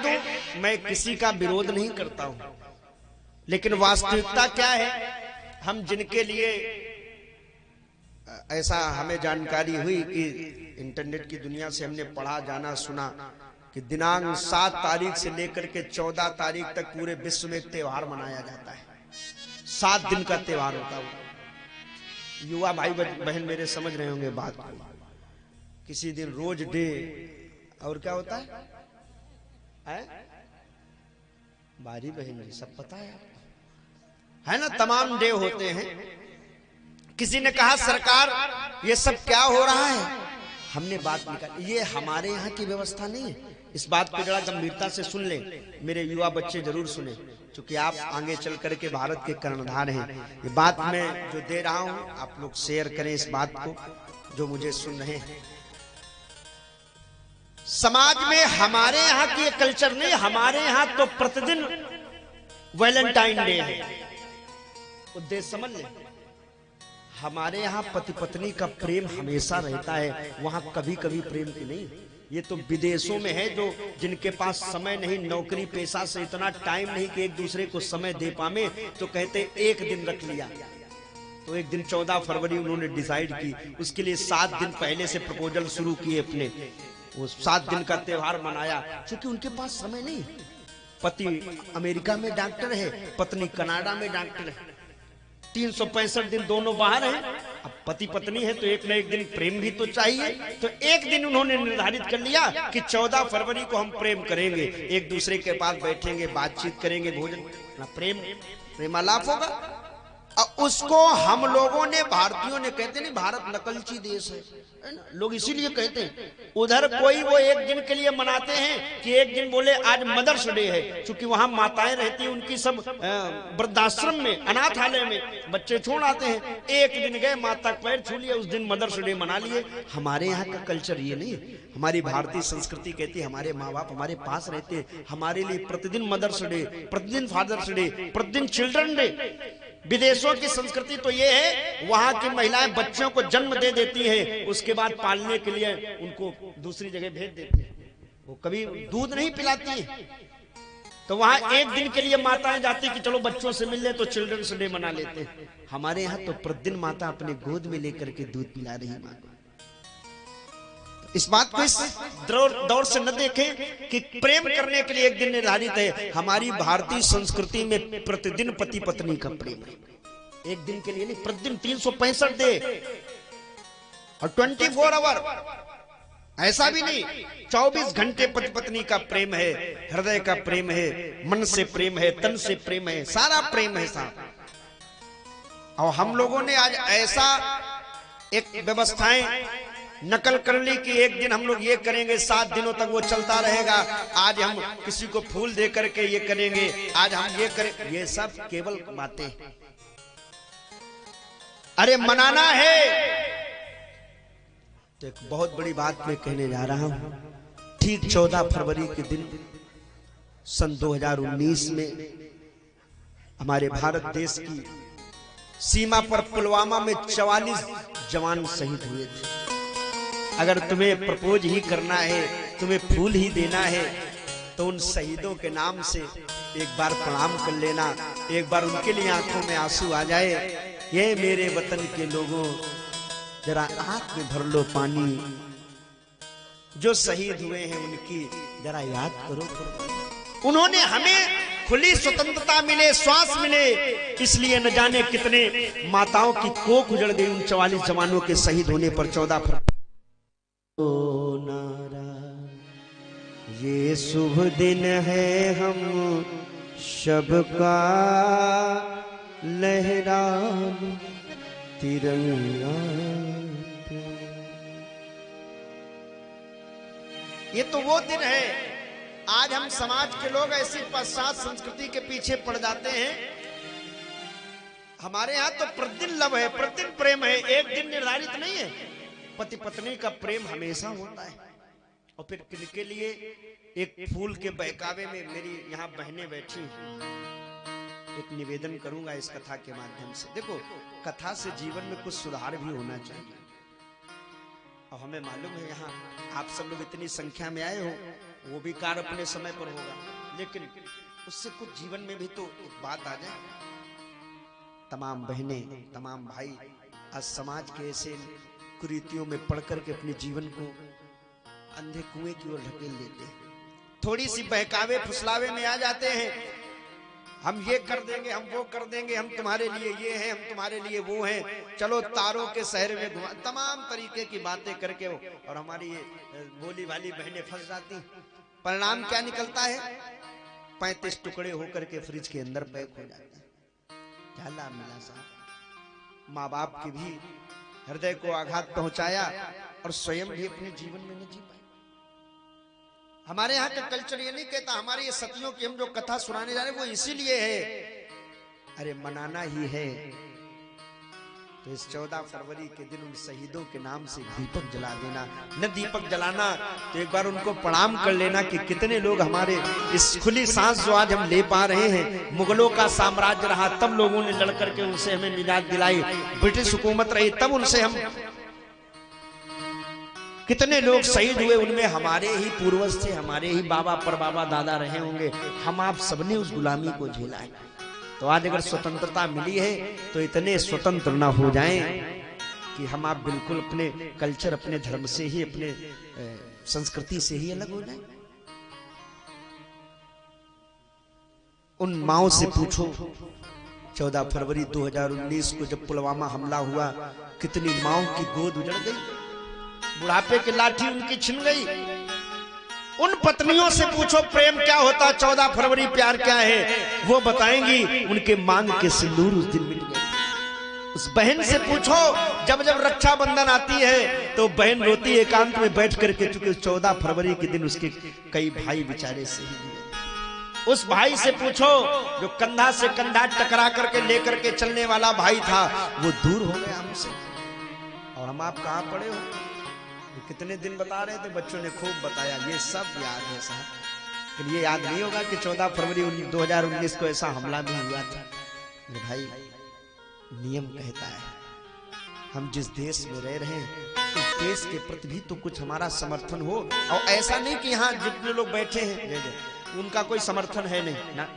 दूं, मैं किसी का विरोध नहीं करता हूं, लेकिन वास्तविकता क्या है, हम जिनके लिए ऐसा हमें जानकारी हुई कि इंटरनेट की दुनिया से हमने पढ़ा जाना सुना कि दिनांक 7 तारीख से लेकर के 14 तारीख तक पूरे विश्व में त्योहार मनाया जाता है। 7 दिन का त्योहार होता है। युवा भाई बहन मेरे समझ रहे होंगे बात को। किसी दिन रोज डे और क्या होता है? बारी बहन जी सब पता है आपको, है ना? तमाम डे होते हैं। किसी ने कहा सरकार ये सब क्या हो रहा है? हमने बात निकाली, ये हमारे यहाँ की व्यवस्था नहीं है। इस बात को जरा गंभीरता से सुन ले, मेरे युवा बच्चे जरूर सुने, क्योंकि आप आगे चल करके भारत के कर्णधार हैं। ये बात मैं जो दे रहा हूं आप लोग शेयर करें इस बात को जो मुझे सुन रहे हैं। समाज में हमारे यहाँ की कल्चर नहीं, हमारे यहाँ तो प्रतिदिन वैलेंटाइन डे है। उद्देश्य समझ ले, हमारे यहाँ पति पत्नी का प्रेम हमेशा रहता है, वहां कभी कभी प्रेम की नहीं। ये तो विदेशों में है, जो जिनके पास समय नहीं, नौकरी पेशा से इतना टाइम नहीं कि एक दूसरे को समय दे पावे, तो कहते एक दिन रख लिया। तो एक दिन 14 फरवरी उन्होंने डिसाइड की, उसके लिए 7 दिन पहले से प्रपोजल शुरू किए अपने, वो 7 दिन का त्योहार मनाया। क्योंकि उनके पास समय नहीं, पति अमेरिका में डॉक्टर है, पत्नी कनाडा में डॉक्टर है, 365 दिन दोनों बाहर हैं। अब पति पत्नी है तो एक न एक दिन प्रेम भी तो चाहिए। तो एक दिन उन्होंने निर्धारित कर लिया कि 14 फरवरी को हम प्रेम करेंगे, एक दूसरे के पास बैठेंगे, बातचीत करेंगे, भोजन, प्रेमालाप होगा। और उसको हम लोगों ने, भारतीयों ने, कहते नहीं भारत नकलची देश है ना, लोग इसीलिए कहते हैं। उधर कोई वो एक दिन के लिए मनाते हैं कि एक दिन बोले आज मदर्स डे है, क्योंकि वहां माताएं रहती हैं उनकी, सब वृद्धाश्रम में, अनाथालय में बच्चे छोड़ आते हैं। एक दिन गए, माता का पैर छू लिए, उस दिन मदर्स डे मना लिए। हमारे यहाँ का कल्चर ये नहीं। हमारी भारतीय संस्कृति कहती है हमारे माँ बाप हमारे पास रहते हैं, हमारे लिए प्रतिदिन मदर्स डे, प्रतिदिन फादर्स डे, प्रतिदिन चिल्ड्रन डे। विदेशों की संस्कृति तो ये है, वहां की महिलाएं बच्चों को जन्म दे देती हैं, उसके बाद पालने के लिए उनको दूसरी जगह भेज देती हैं, वो कभी दूध नहीं पिलाती है। तो वहां एक दिन के लिए माताएं जाती कि चलो बच्चों से मिल ले, तो चिल्ड्रंस डे मना लेते हैं। हमारे यहाँ तो प्रतिदिन माता अपने गोद में लेकर के दूध पिला रही माँ को। इस बात को इस दौर से न देखें कि प्रेम करने के लिए एक दिन निर्धारित है। हमारी भारतीय संस्कृति में प्रतिदिन पति पत्नी का प्रेम है, एक दिन के लिए नहीं, प्रतिदिन 365 डे और 24 आवर। ऐसा भी नहीं, 24 घंटे पति पत्नी का प्रेम है, हृदय का प्रेम है, मन से प्रेम है, तन से प्रेम है, सारा प्रेम है साहब। और हम लोगों ने आज ऐसा एक व्यवस्थाएं नकल कर ली कि एक दिन हम लोग ये करेंगे, 7 दिनों तक वो चलता रहेगा। आज हम किसी को फूल दे करके ये करेंगे, आज हम ये करें, ये सब केवल बातें। अरे मनाना है तो एक बहुत बड़ी बात मैं कहने जा रहा हूं। ठीक 14 फरवरी के दिन सन 2019 में हमारे भारत देश की सीमा पर पुलवामा में 44 जवान शहीद हुए थे। अगर तुम्हें प्रपोज ही करना है, तुम्हें फूल ही देना है, तो उन शहीदों के नाम से एक बार प्रणाम कर लेना, एक बार उनके लिए आंखों में आंसू आ जाए। ये मेरे वतन के लोगों, जरा आंख में भर लो पानी, जो शहीद हुए हैं उनकी जरा याद करो। उन्होंने हमें खुली स्वतंत्रता मिले, श्वास मिले, इसलिए न जाने कितने माताओं की कोख उजड़ गई उन 44 जवानों के शहीद होने पर 14 फरवरी। ये शुभ दिन है हम सबका लहरा तिरंगा। ये तो वो दिन है। आज हम समाज के लोग ऐसी पश्चात संस्कृति के पीछे पड़ जाते हैं। हमारे यहाँ तो प्रतिदिन लव है, प्रतिदिन प्रेम है, एक दिन निर्धारित नहीं है। पति पत्नी का प्रेम हमेशा होता है। और फिर किनके लिए एक फूल के बहकावे में मेरी यहाँ बहनें बैठी हैं, एक निवेदन करूंगा इस कथा के माध्यम से। देखो, कथा से जीवन में कुछ सुधार भी होना चाहिए। और हमें मालूम है यहाँ आप सब लोग इतनी संख्या में आए हो, वो भी कार्य अपने समय पर होगा, लेकिन उससे कुछ जीवन में भी तो एक बात आ जाए। तमाम बहनें, तमाम भाई आज समाज के ऐसे कुरीतियों में पड़ करके अपने जीवन को अंधे कुएं की ओर ढकेल देते हैं। थोड़ी सी बहकावे फुसलावे में आ जाते हैं, हम ये कर देंगे, हम वो कर देंगे, हम तुम्हारे लिए ये हैं, हम तुम्हारे लिए वो हैं, चलो तारों के शहर में घुमा, तमाम तरीके की बातें करके वो, और हमारी ये बोली वाली बहनें फंस जाती। परिणाम क्या निकलता है? 35 टुकड़े होकर के फ्रिज के अंदर पैक हो जाते हैं। क्या लाभ मिला साहब? माँ बाप के भी हृदय को आघात पहुंचाया और स्वयं भी अपने जीवन में न जी पाए। हमारे यहाँ का कल्चर ये नहीं कहता, हमारे ये सतियों की हम जो कथा सुनाने जा रहे हैं वो इसीलिए है, अरे मनाना ही है तो इस 14 फरवरी के दिन उन शहीदों के नाम से दीपक जला देना। न दीपक जलाना तो एक बार उनको प्रणाम कर लेना कि कितने लोग हमारे इस खुली सांस जो आज हम ले पा रहे हैं, मुगलों का साम्राज्य रहा तब लोगों ने लड़ करके उनसे हमें निजात दिलाई, ब्रिटिश हुकूमत रही तब उनसे हम, कितने लोग शहीद हुए, उनमें हमारे ही पूर्वज थे, हमारे ही बाबा परबाबा दादा रहे होंगे। हम आप सबने उस गुलामी को झेला है। तो आज अगर स्वतंत्रता मिली है तो इतने स्वतंत्र ना हो जाएं कि हम आप बिल्कुल अपने कल्चर, अपने धर्म से ही, अपने संस्कृति से ही अलग हो जाएं। उन माओ से पूछो 14 फरवरी 2019 को जब पुलवामा हमला हुआ, कितनी माओ की गोद उजड़ गई, बुढ़ापे की लाठी उनकी छिन गई। उन पत्नियों से पूछो प्रेम क्या होता, 14 फरवरी प्यार क्या है, वो बताएंगी। उनके मांग के सिंदूर उस दिन मिट गए। उस बहन से पूछो, जब जब रक्षाबंधन आती है तो बहन रोती एकांत में बैठ करके, क्योंकि 14 फरवरी के दिन उसके कई भाई बेचारे शहीद हुए। उस भाई से पूछो जो कंधा से कंधा टकरा करके लेकर के चलने वाला भाई था, वो दूर हो गया हमसे, और हम आप कहां पड़े हो। कितने दिन बता रहे थे, बच्चों ने खूब बताया, ये सब याद है साहब, लेकिन ये याद नहीं होगा कि 14 फरवरी 2019 को ऐसा हमला भी हुआ था। मेरे भाई, नियम कहता है हम जिस देश में रह रहे हैं उस देश के प्रति भी तो कुछ हमारा समर्थन हो, और ऐसा नहीं कि यहाँ जितने लोग बैठे हैं उनका कोई समर्थन है नहीं ना,